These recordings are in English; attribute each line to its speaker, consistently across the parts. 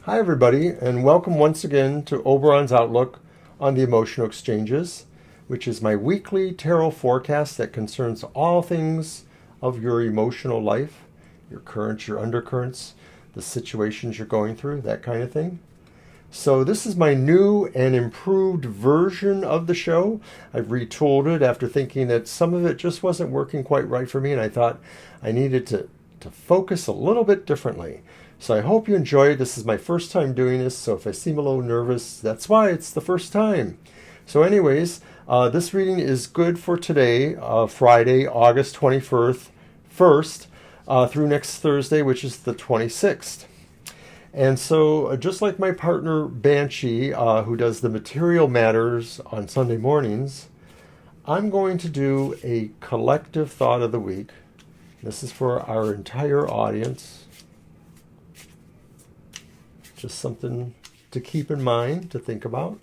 Speaker 1: Hi everybody, and welcome once again to Oberon's Outlook on the Emotional Exchanges, which is my weekly tarot forecast that concerns all things of your emotional life, your currents, your undercurrents, the situations you're going through, that kind of thing. So this is my new and improved version of the show. I've retooled it after thinking that some of it just wasn't working quite right for me, and I thought I needed to focus a little bit differently. So I hope you enjoy it. This is my first time doing this, so if I seem a little nervous, that's why. It's the first time. So anyways, this reading is good for today, Friday, August 21st, through next Thursday, which is the 26th. And so just like my partner Banshee, who does the Material Matters on Sunday mornings, I'm going to do a collective thought of the week. This is for our entire audience. Just something to keep in mind, to think about.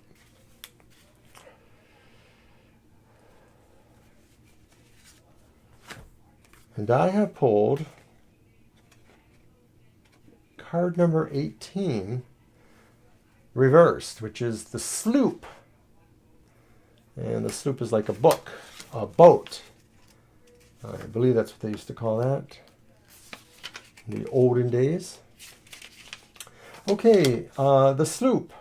Speaker 1: And I have pulled card number 18, reversed, which is the sloop. And the sloop is like a boat. I believe that's what they used to call that in the olden days. Okay, the sloop.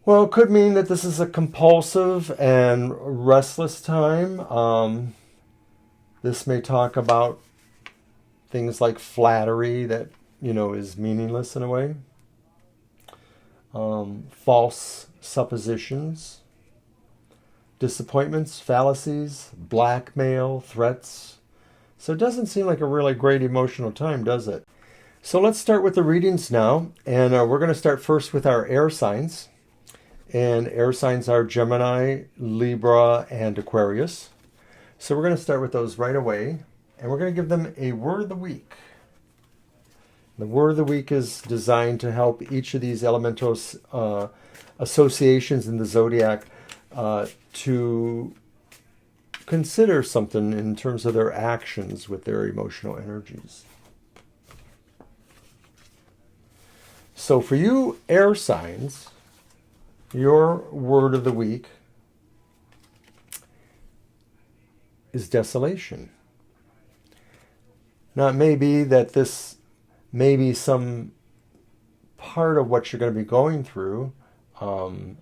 Speaker 1: Well, it could mean that this is a compulsive and restless time. This may talk about things like flattery that, is meaningless in a way. False suppositions, disappointments, fallacies, blackmail, threats. So it doesn't seem like a really great emotional time, does it? So let's start with the readings now, and we're going to start first with our air signs. And air signs are Gemini, Libra, and Aquarius. So we're going to start with those right away, and we're going to give them a word of the week. The word of the week is designed to help each of these elemental associations in the Zodiac to consider something in terms of their actions with their emotional energies. So for you air signs, your word of the week is desolation. Now it may be that this may be some part of what you're going to be going through,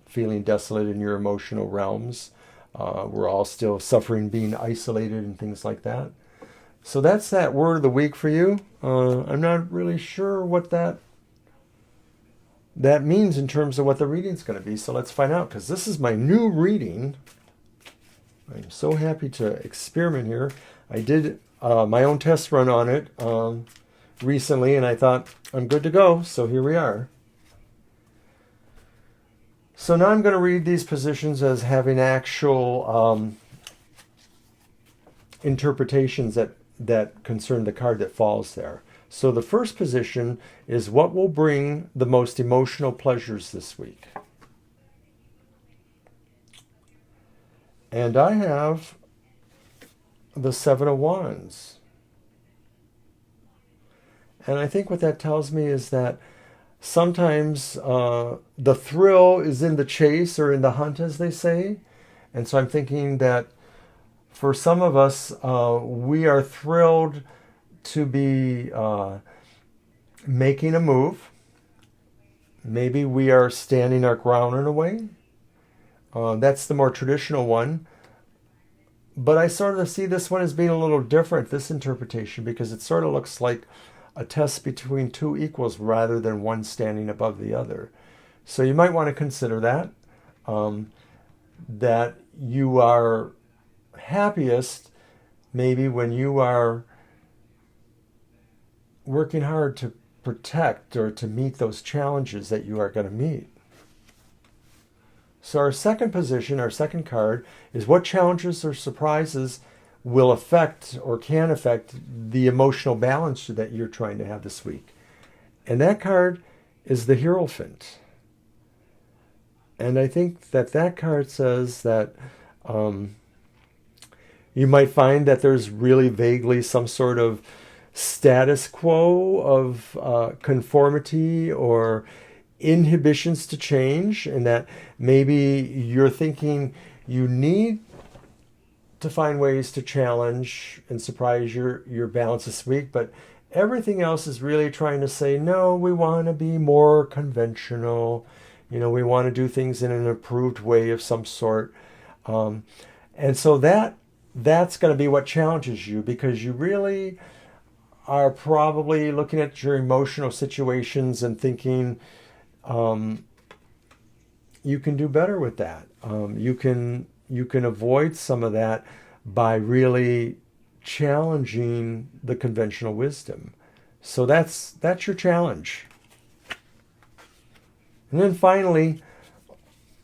Speaker 1: feeling desolate in your emotional realms. We're all still suffering, being isolated and things like that. So that's that word of the week for you. I'm not really sure what that means in terms of what the reading's going to be. So let's find out, because this is my new reading. I'm so happy to experiment here. I did my own test run on it recently, and I thought I'm good to go. So here we are. So now I'm going to read these positions as having actual interpretations that concern the card that falls there. So the first position is what will bring the most emotional pleasures this week. And I have the Seven of Wands. And I think what that tells me is that sometimes the thrill is in the chase or in the hunt, as they say. And so I'm thinking that for some of us, we are thrilled to be making a move. Maybe we are standing our ground in a way. That's the more traditional one. But I sort of see this one as being a little different, this interpretation, because it sort of looks like a test between two equals rather than one standing above the other. So you might want to consider that, that you are happiest maybe when you are working hard to protect or to meet those challenges that you are going to meet. So our second position, our second card, is what challenges or surprises will affect or can affect the emotional balance that you're trying to have this week. And that card is the Hierophant. And I think that card says that you might find that there's really vaguely some sort of status quo of conformity or inhibitions to change, and that maybe you're thinking you need to find ways to challenge and surprise your balance this week, but everything else is really trying to say, no, we want to be more conventional. We want to do things in an approved way of some sort. And so that's going to be what challenges you, because you really are probably looking at your emotional situations and thinking you can do better with that. You can avoid some of that by really challenging the conventional wisdom. So that's your challenge. And then finally,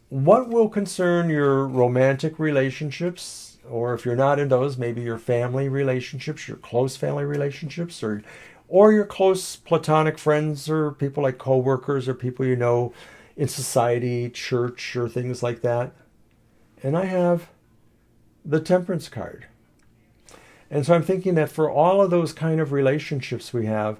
Speaker 1: what will concern your romantic relationships, or if you're not in those, maybe your family relationships, your close family relationships, or your close platonic friends, or people like coworkers, or people you know in society, church, or things like that. And I have the Temperance card. And so I'm thinking that for all of those kind of relationships we have,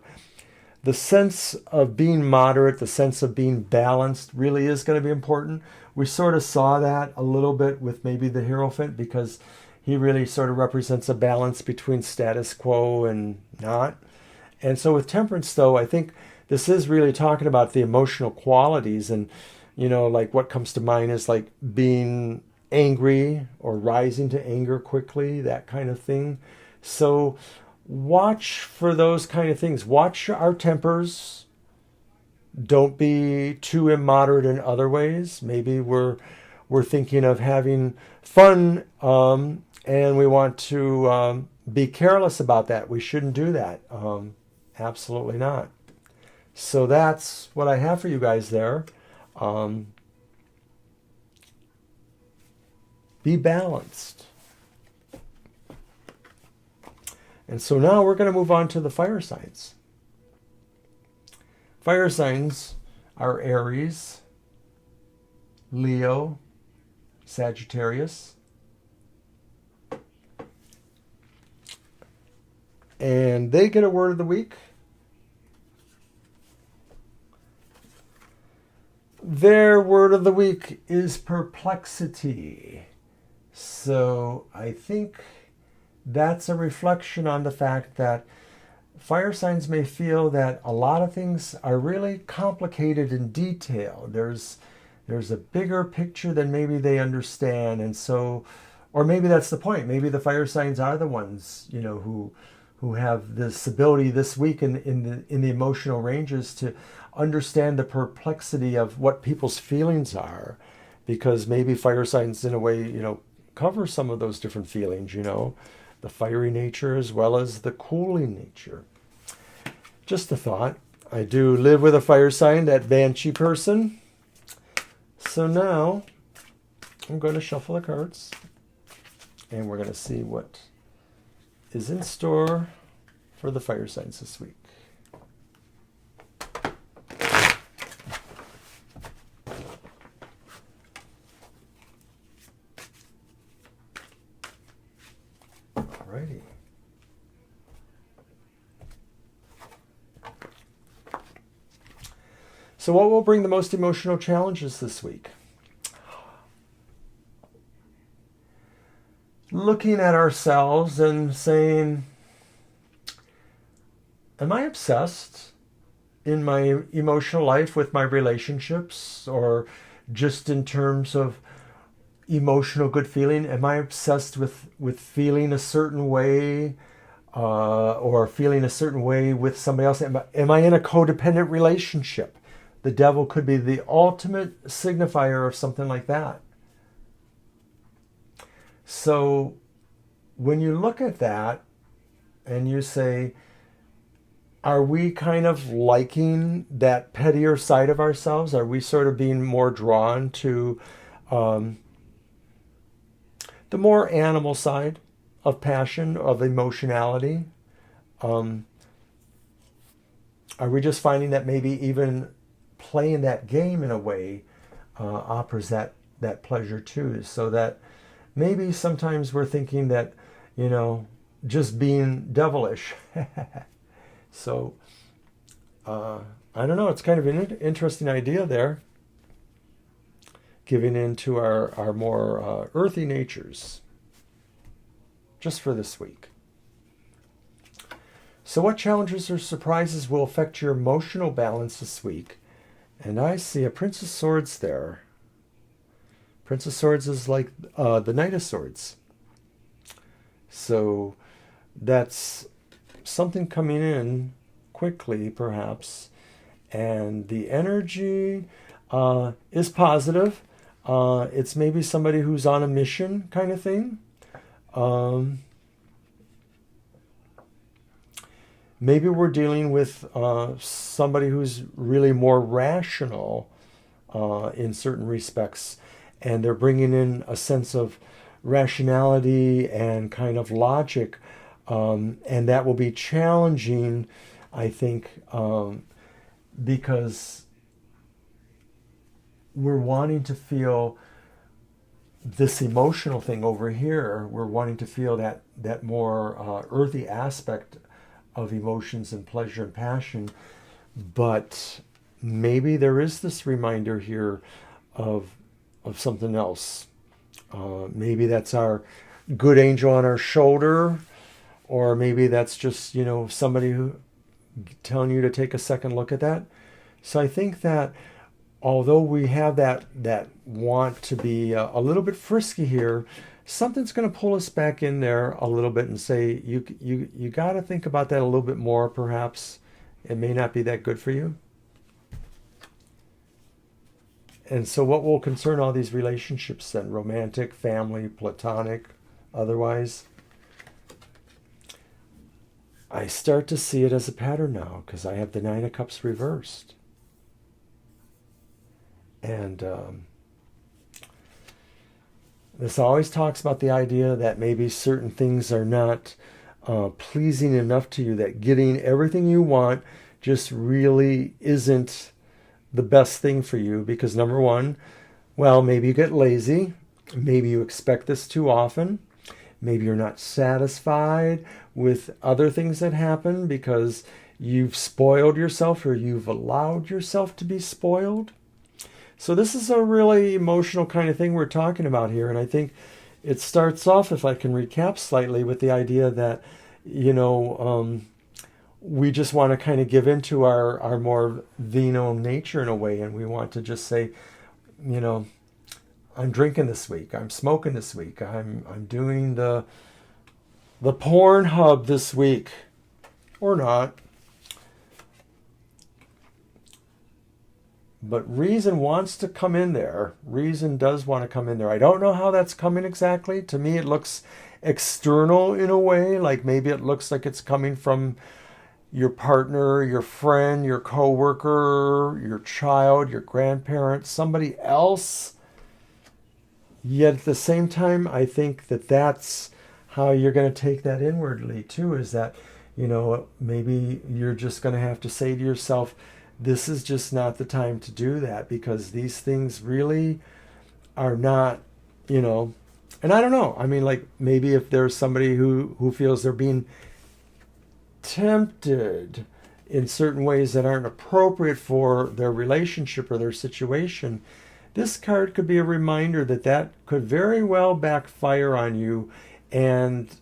Speaker 1: the sense of being moderate, the sense of being balanced really is going to be important. We sort of saw that a little bit with maybe the Hierophant, because he really sort of represents a balance between status quo and not. And so with Temperance, though, I think this is really talking about the emotional qualities. And, like what comes to mind is like being angry or rising to anger quickly, that kind of thing. So watch for those kind of things. Watch our tempers. Don't be too immoderate in other ways. Maybe we're thinking of having fun, and we want to be careless about that. We shouldn't do that. Absolutely not. So that's what I have for you guys there. Be balanced. And so now we're going to move on to the fire signs. Fire signs are Aries, Leo, Sagittarius. And they get a word of the week. Their word of the week is perplexity. So I think that's a reflection on the fact that fire signs may feel that a lot of things are really complicated in detail. There's a bigger picture than maybe they understand, and so, or maybe that's the point. Maybe the fire signs are the ones who have this ability this week in the emotional ranges to understand the perplexity of what people's feelings are, because maybe fire signs in a way cover some of those different feelings. The fiery nature as well as the cooling nature. Just a thought. I do live with a fire sign, that Banshee person. So now I'm going to shuffle the cards, and we're going to see what is in store for the fire signs this week. Alrighty. So what will bring the most emotional challenges this week? Looking at ourselves and saying, am I obsessed in my emotional life with my relationships, or just in terms of emotional good feeling? Am I obsessed with feeling a certain way, or feeling a certain way with somebody else? Am I in a codependent relationship? The devil could be the ultimate signifier of something like that. So when you look at that and you say, are we kind of liking that pettier side of ourselves? Are we sort of being more drawn to the more animal side of passion, of emotionality? Are we just finding that maybe even playing that game in a way offers that pleasure too? So that maybe sometimes we're thinking that, just being devilish So, I don't know, it's kind of an interesting idea there, giving in to our more earthy natures, just for this week. So what challenges or surprises will affect your emotional balance this week? And I see a Prince of Swords there. Prince of Swords is like the Knight of Swords. So that's something coming in quickly, perhaps. And the energy is positive. It's maybe somebody who's on a mission kind of thing. Maybe we're dealing with somebody who's really more rational in certain respects, and they're bringing in a sense of rationality and kind of logic, and that will be challenging, I think, because we're wanting to feel this emotional thing over here. We're wanting to feel that more earthy aspect of emotions and pleasure and passion, but maybe there is this reminder here of something else. Maybe that's our good angel on our shoulder, or maybe that's just, somebody who telling you to take a second look at that. So I think that although we have that want to be a little bit frisky here, something's going to pull us back in there a little bit and say, you got to think about that a little bit more, perhaps. It may not be that good for you. And so what will concern all these relationships then? Romantic, family, platonic, otherwise? I start to see it as a pattern now because I have the Nine of Cups reversed. And this always talks about the idea that maybe certain things are not pleasing enough to you, that getting everything you want just really isn't the best thing for you because, number one, well, maybe you get lazy. Maybe you expect this too often. Maybe you're not satisfied with other things that happen because you've spoiled yourself or you've allowed yourself to be spoiled. So this is a really emotional kind of thing we're talking about here. And I think it starts off, if I can recap slightly, with the idea that, we just want to kind of give into our more venal nature in a way. And we want to just say, I'm drinking this week. I'm smoking this week. I'm doing the porn hub this week. Or not. But reason wants to come in there. Reason does want to come in there. I don't know how that's coming exactly. To me, it looks external in a way. Like maybe it looks like it's coming from your partner, your friend, your coworker, your child, your grandparent, somebody else. Yet at the same time, I think that that's how you're going to take that inwardly too, is that, maybe you're just going to have to say to yourself, this is just not the time to do that because these things really are not, and I don't know. I mean, like maybe if there's somebody who feels they're being tempted in certain ways that aren't appropriate for their relationship or their situation, this card could be a reminder that could very well backfire on you and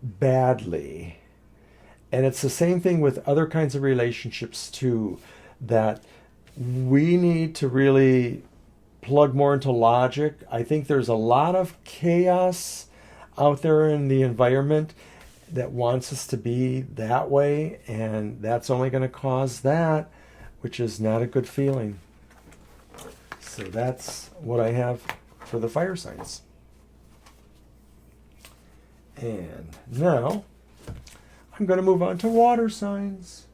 Speaker 1: badly. And it's the same thing with other kinds of relationships too, that we need to really plug more into logic. I think there's a lot of chaos out there in the environment that wants us to be that way, and that's only going to cause that, which is not a good feeling. So that's what I have for the fire signs. And now I'm going to move on to water signs.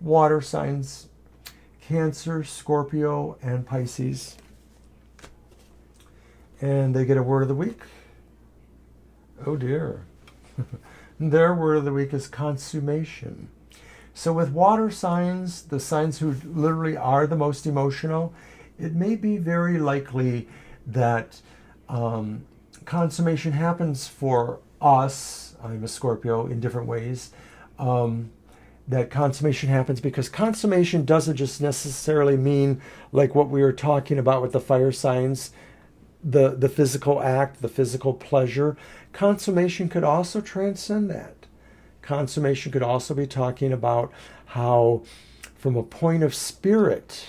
Speaker 1: Water signs, Cancer, Scorpio, and Pisces. And they get a word of the week. Oh dear. Their word of the week is consummation. So with water signs, the signs who literally are the most emotional, it may be very likely that consummation happens for us, I'm a Scorpio, in different ways. that consummation happens, because consummation doesn't just necessarily mean like what we were talking about with the fire signs, the physical act, the physical pleasure. Consummation could also transcend that. Consummation could also be talking about how, from a point of spirit,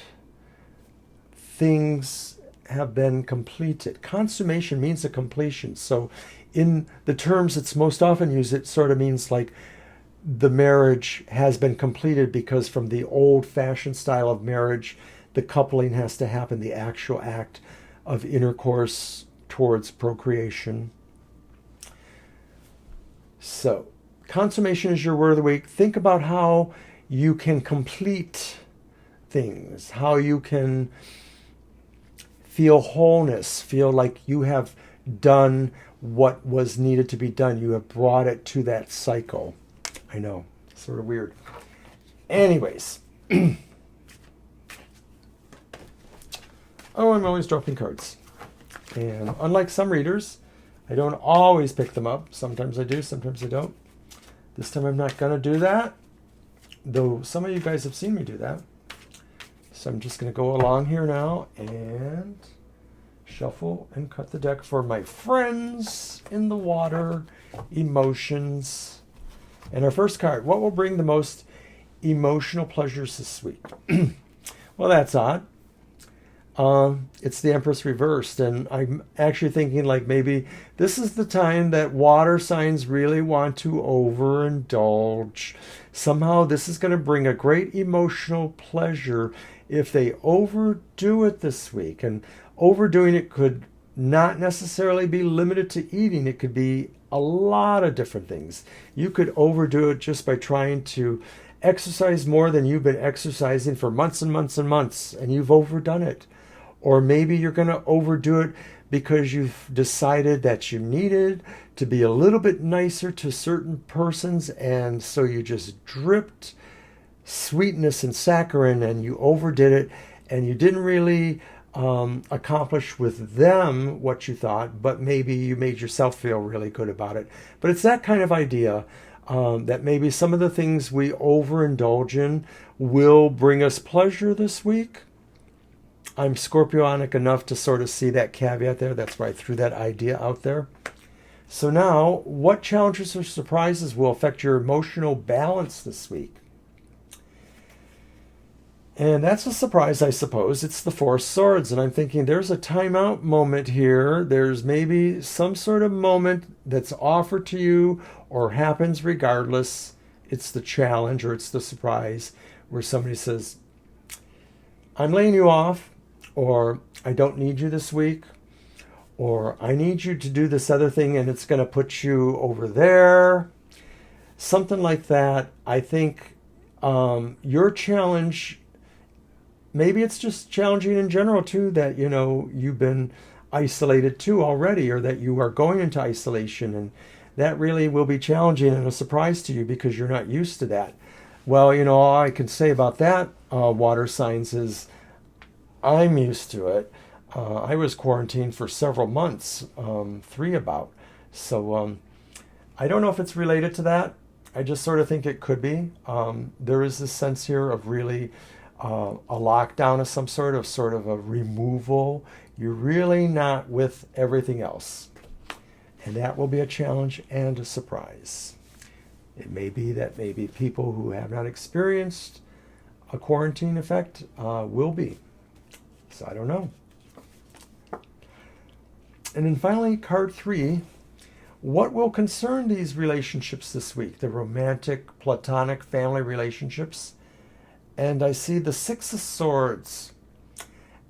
Speaker 1: things have been completed. Consummation means a completion. So in the terms it's most often used, it sort of means like the marriage has been completed, because from the old-fashioned style of marriage, the coupling has to happen, the actual act of intercourse towards procreation. So, consummation is your word of the week. Think about how you can complete things, how you can feel wholeness, feel like you have done what was needed to be done. You have brought it to that cycle. I know, sort of weird. Anyways. Oh, I'm always dropping cards. And unlike some readers, I don't always pick them up. Sometimes I do, sometimes I don't. This time I'm not going to do that, though some of you guys have seen me do that. So I'm just going to go along here now and shuffle and cut the deck for my friends in the water, emotions. And our first card, what will bring the most emotional pleasures this week? Well, that's odd. It's the Empress reversed, and I'm actually thinking like maybe this is the time that water signs really want to overindulge. Somehow this is going to bring a great emotional pleasure if they overdo it this week. And overdoing it could not necessarily be limited to eating. It could be a lot of different things. You could overdo it just by trying to exercise more than you've been exercising for months and months and months, and you've overdone it. Or maybe you're going to overdo it because you've decided that you needed to be a little bit nicer to certain persons, and so you just dripped sweetness and saccharin and you overdid it, and you didn't really accomplish with them what you thought, but maybe you made yourself feel really good about it. But it's that kind of idea that maybe some of the things we overindulge in will bring us pleasure this week. I'm Scorpionic enough to sort of see that caveat there. That's why I threw that idea out there. So now, what challenges or surprises will affect your emotional balance this week? And that's a surprise, I suppose. It's the Four of Swords. And I'm thinking there's a timeout moment here. There's maybe some sort of moment that's offered to you or happens regardless. It's the challenge or it's the surprise where somebody says, I'm laying you off, or I don't need you this week, or I need you to do this other thing and it's going to put you over there. Something like that. I think your challenge, maybe it's just challenging in general too, that, you know, you've been isolated too already, or that you are going into isolation, and that really will be challenging and a surprise to you because you're not used to that. Well, you know, all I can say about that, water signs, is I'm used to it. I was quarantined for several months, 3 about. So I don't know if it's related to that. I just sort of think it could be. There is this sense here of really a lockdown of some sort of a removal. You're really not with everything else. And that will be a challenge and a surprise. It may be that maybe people who have not experienced a quarantine effect will be. So I don't know. And then finally, card 3. What will concern these relationships this week? The romantic, platonic, family relationships. And I see the Six of Swords.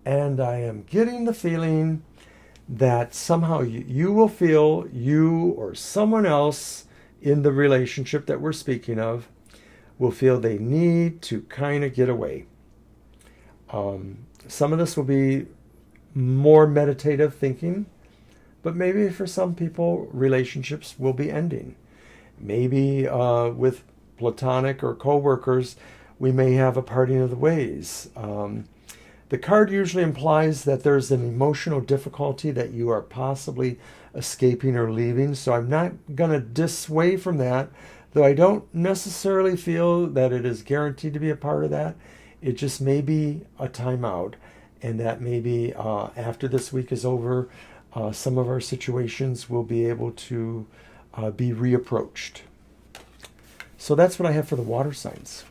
Speaker 1: And I am getting the feeling that somehow you will feel, you or someone else in the relationship that we're speaking of will feel they need to kind of get away. Some of this will be more meditative thinking, but maybe for some people, relationships will be ending. Maybe with platonic or co-workers, we may have a parting of the ways. The card usually implies that there's an emotional difficulty that you are possibly escaping or leaving, so I'm not going to dissuade from that, though I don't necessarily feel that it is guaranteed to be a part of that. It just may be a timeout, and that maybe after this week is over, some of our situations will be able to be reapproached. So that's what I have for the water signs.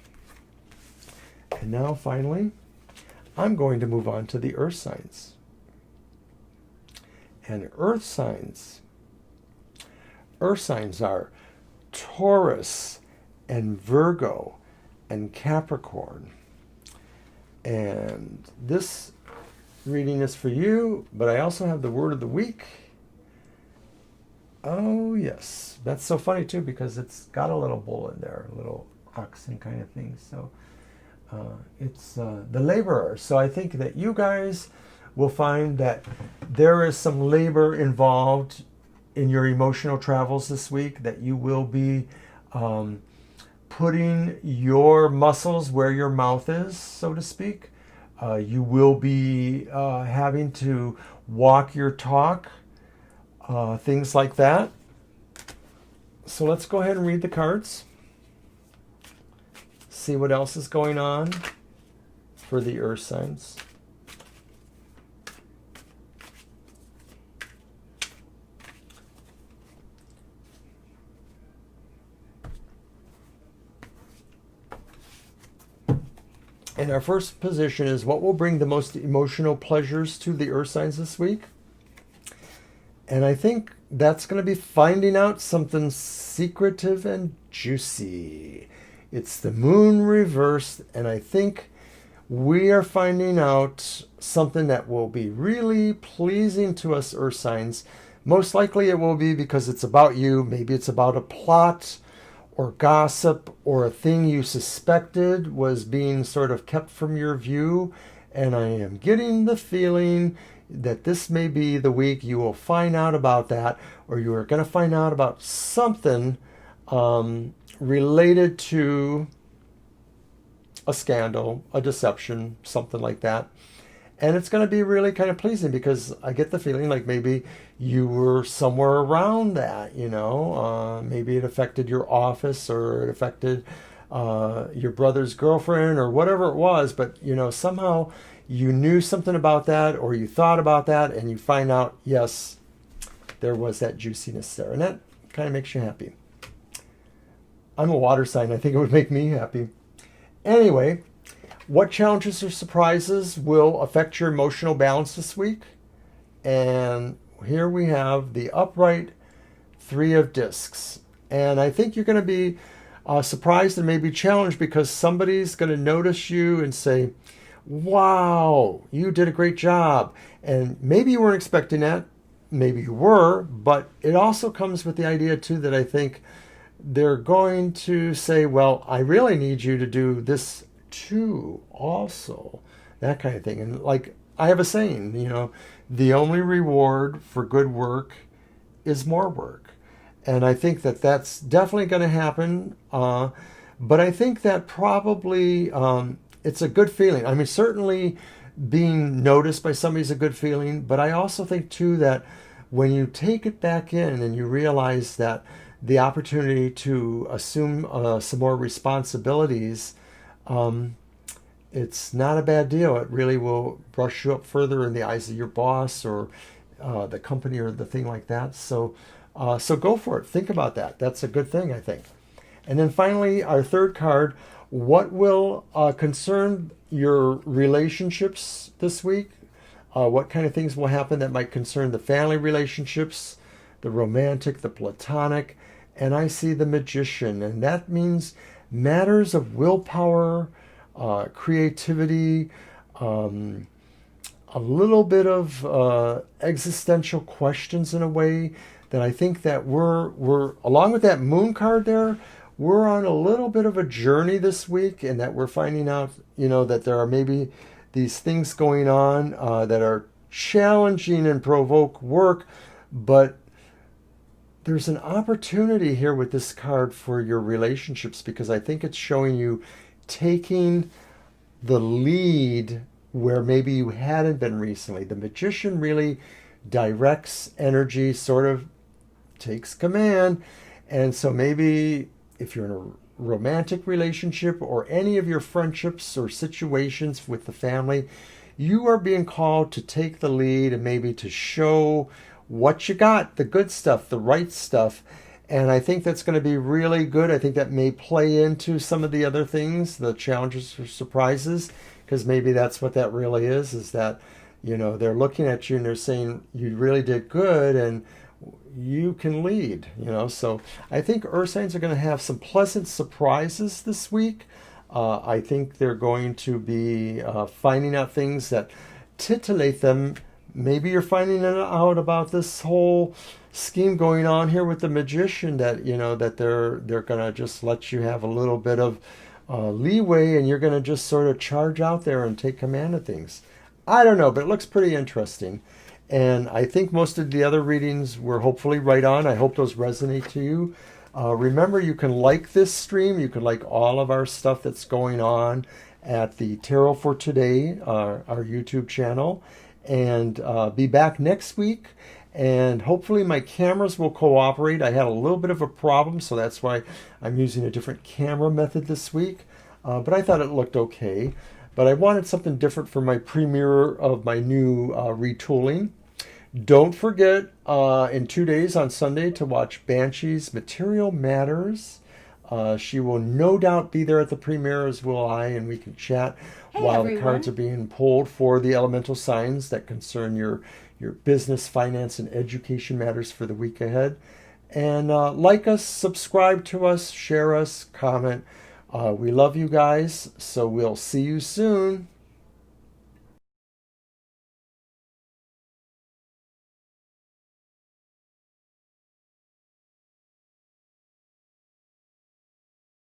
Speaker 1: And now finally, I'm going to move on to the earth signs. And earth signs are Taurus and Virgo and Capricorn. And this reading is for you, but I also have the word of the week. Oh, yes. That's so funny, too, because it's got a little bull in there, a little oxen kind of thing. So it's the laborer. So I think that you guys will find that there is some labor involved in your emotional travels this week, that you will be putting your muscles where your mouth is, so to speak. You will be having to walk your talk, things like that. So let's go ahead and read the cards. See what else is going on for the earth signs. And our first position is what will bring the most emotional pleasures to the earth signs this week. And I think that's going to be finding out something secretive and juicy. It's the moon reversed, and I think we are finding out something that will be really pleasing to us earth signs. Most likely it will be because it's about you. Maybe it's about a plot or gossip or a thing you suspected was being sort of kept from your view. And I am getting the feeling that this may be the week you will find out about that, or you are going to find out about something related to a scandal, a deception, something like that. And it's going to be really kind of pleasing because I get the feeling like maybe you were somewhere around that, maybe it affected your office or it affected your brother's girlfriend or whatever it was. But, somehow you knew something about that or you thought about that and you find out, yes, there was that juiciness there. And that kind of makes you happy. I'm a water sign. I think it would make me happy. Anyway, what challenges or surprises will affect your emotional balance this week? And here we have the upright 3 of discs. And I think you're going to be surprised and maybe challenged because somebody's going to notice you and say, wow, you did a great job. And maybe you weren't expecting that. Maybe you were. But it also comes with the idea, too, that I think they're going to say, well, I really need you to do this too, also, that kind of thing. And like I have a saying, the only reward for good work is more work. And I think that that's definitely going to happen. But I think that probably it's a good feeling. I mean, certainly being noticed by somebody is a good feeling. But I also think, too, that when you take it back in and you realize that the opportunity to assume some more responsibilities, it's not a bad deal. It really will brush you up further in the eyes of your boss or the company or the thing like that. So go for it. Think about that. That's a good thing, I think. And then finally, our third card, what will concern your relationships this week? What kind of things will happen that might concern the family relationships, the romantic, the platonic? And I see the Magician, and that means matters of willpower, creativity, a little bit of existential questions in a way that I think that we're along with that moon card there, we're on a little bit of a journey this week, and that we're finding out, that there are maybe these things going on that are challenging and provoke work, but there's an opportunity here with this card for your relationships because I think it's showing you taking the lead where maybe you hadn't been recently. The Magician really directs energy, sort of takes command. And so maybe if you're in a romantic relationship or any of your friendships or situations with the family, you are being called to take the lead and maybe to show what you got, the good stuff, the right stuff. And I think that's going to be really good. I think that may play into some of the other things, the challenges or surprises, because maybe that's what that really is that, they're looking at you and they're saying you really did good and you can lead, So I think earth signs are going to have some pleasant surprises this week. I think they're going to be finding out things that titillate them. Maybe you're finding out about this whole scheme going on here with the magician that, that they're going to just let you have a little bit of leeway and you're going to just sort of charge out there and take command of things. I don't know, but it looks pretty interesting. And I think most of the other readings were hopefully right on. I hope those resonate to you. Remember, you can like this stream. You can like all of our stuff that's going on at the Tarot for Today, our YouTube channel. And be back next week. And hopefully my cameras will cooperate. I had a little bit of a problem, so that's why I'm using a different camera method this week. But I thought it looked okay. But I wanted something different for my premiere of my new retooling. Don't forget in 2 days on Sunday to watch Banshee's Material Matters. She will no doubt be there at the premiere, as will I, and we can chat while everyone. The cards are being pulled for the elemental signs that concern your business, finance, and education matters for the week ahead. And like us, subscribe to us, share us, comment. We love you guys, so we'll see you soon.